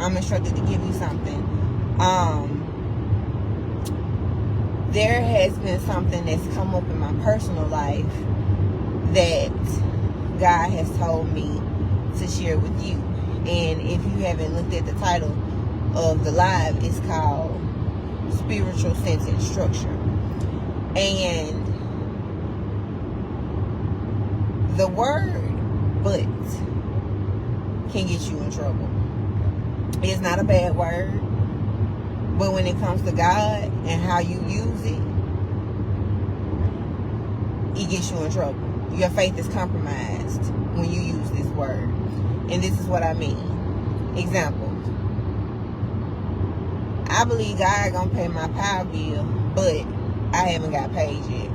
I'm instructed to give you something. There has been something that's come up in my personal life that God has told me to share with you. And if you haven't looked at the title of the live, it's called Spiritual Sentence Structure. And the word but can get you in trouble. It's not a bad word, but when it comes to God and how you use it, it gets you in trouble. Your faith is compromised when you use this word. And this is what I mean. Example. I believe God gonna pay my power bill, but I haven't got paid yet.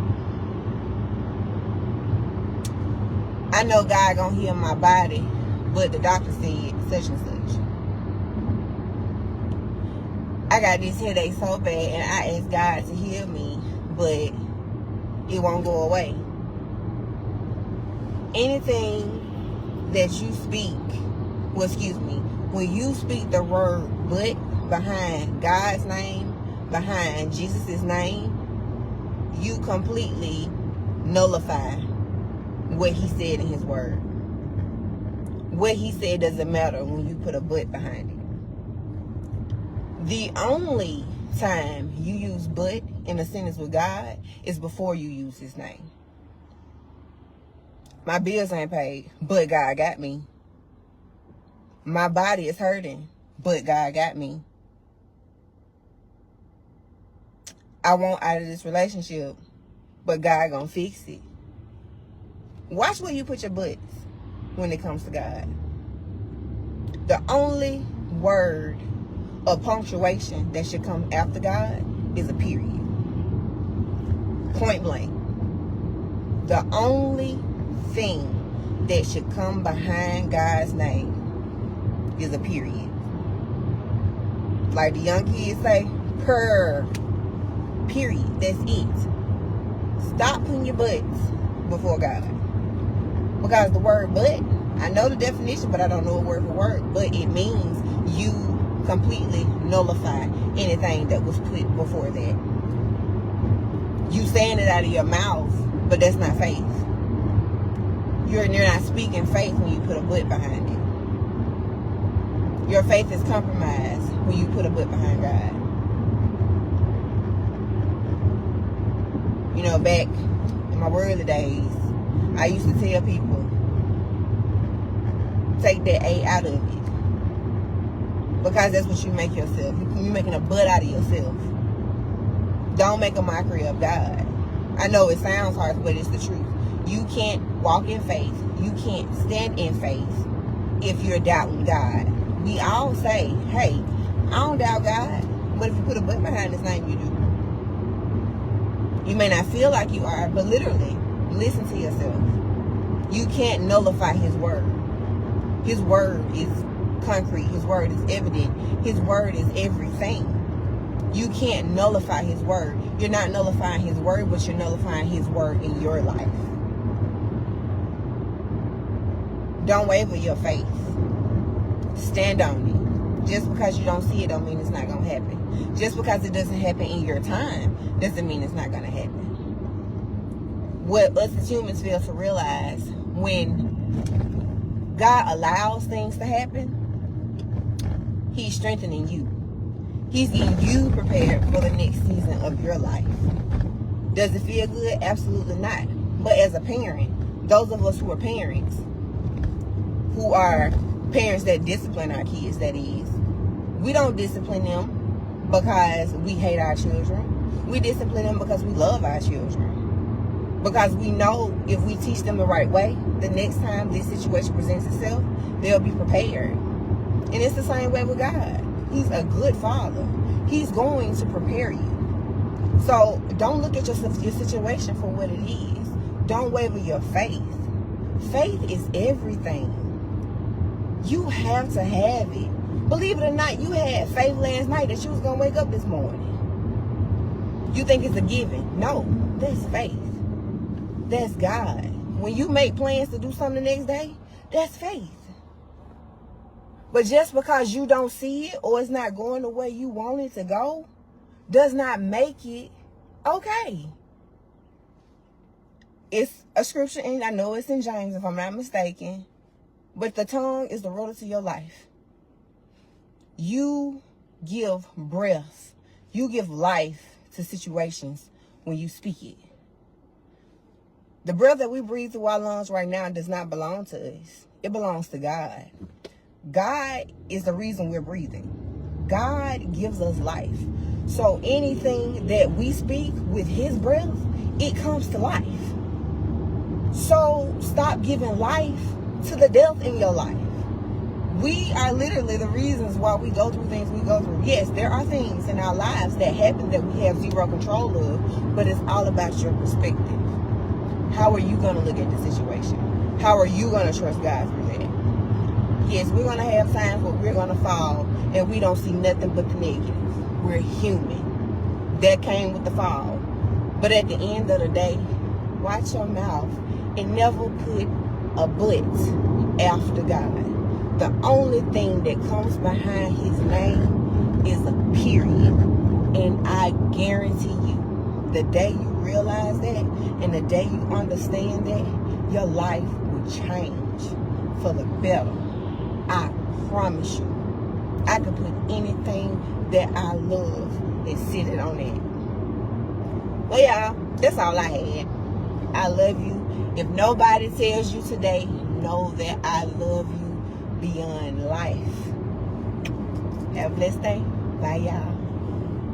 I know God gonna heal my body, but the doctor said such and such. I got this headache so bad, and I asked God to heal me, but it won't go away. Anything that you speak, when you speak the word but behind God's name, behind Jesus' name, you completely nullify what he said in his word. What he said doesn't matter when you put a but behind it. The only time you use but in a sentence with God is before you use his name. My bills ain't paid, but God got me. My body is hurting, but God got me. I want out of this relationship, but God gonna fix it. Watch where you put your buts when it comes to God. The only word or punctuation that should come after God is a period. Point blank. The only thing that should come behind God's name is a period. Like the young kids say, period. That's it. Stop putting your butts before God. Because the word but, I know the definition, but I don't know a word for word. But it means you completely nullify anything that was put before that. You saying it out of your mouth, but that's not faith. You're not speaking faith when you put a but behind it. Your faith is compromised when you put a but behind God. You know, back in my worldly days, I used to tell people, take that A out of it. Because that's what you make yourself. You're making a butt out of yourself. Don't make a mockery of God. I know it sounds harsh, but it's the truth. You can't walk in faith. You can't stand in faith if you're doubting God. We all say, hey, I don't doubt God. But if you put a but behind his name, you do. You may not feel like you are, but literally, listen to yourself. You can't nullify his word. His word is concrete. His word is evident. His word is everything. You can't nullify his word. You're not nullifying his word, but you're nullifying his word in your life. Don't waver your faith. Stand on it. Just because you don't see it don't mean it's not going to happen. Just because it doesn't happen in your time doesn't mean it's not going to happen. What us as humans fail to realize, when God allows things to happen, he's strengthening you. He's getting you prepared for the next season of your life. Does it feel good? Absolutely not. But as a parent, those of us who are parents that discipline our kids, that is, we don't discipline them because we hate our children. We discipline them because we love our children. Because we know if we teach them the right way, the next time this situation presents itself, they'll be prepared. And it's the same way with God. He's a good father. He's going to prepare you. So don't look at your situation for what it is. Don't waver your faith. Faith is everything. You have to have it. Believe it or not, you had faith last night that you was going to wake up this morning. You think it's a given. No, that's faith. That's God. When you make plans to do something the next day, that's faith. But just because you don't see it or it's not going the way you want it to go does not make it okay. It's a scripture, and I know it's in James if I'm not mistaken, but the tongue is the ruler to your life. You give breath, you give life to situations when you speak it. The breath that we breathe through our lungs right now does not belong to us. It belongs to God. God is the reason we're breathing. God gives us life. So anything that we speak with his breath, it comes to life. So stop giving life to the death in your life. We are literally the reasons why we go through things we go through. Yes, there are things in our lives that happen that we have zero control of, but it's all about your perspective. How are you going to look at the situation? How are you going to trust God through that? Yes, we're going to have times where we're going to fall and we don't see nothing but the negative. We're human. That came with the fall. But at the end of the day, watch your mouth and never put a but after God. The only thing that comes behind his name is a period. And I guarantee you, the day you realize that and the day you understand that, your life will change for the better. I promise you. I could put anything that I love and sit it on it. Well, y'all, that's all I had. I love you. If nobody tells you today, know that I love you beyond life. Have a blessed day. Bye, y'all.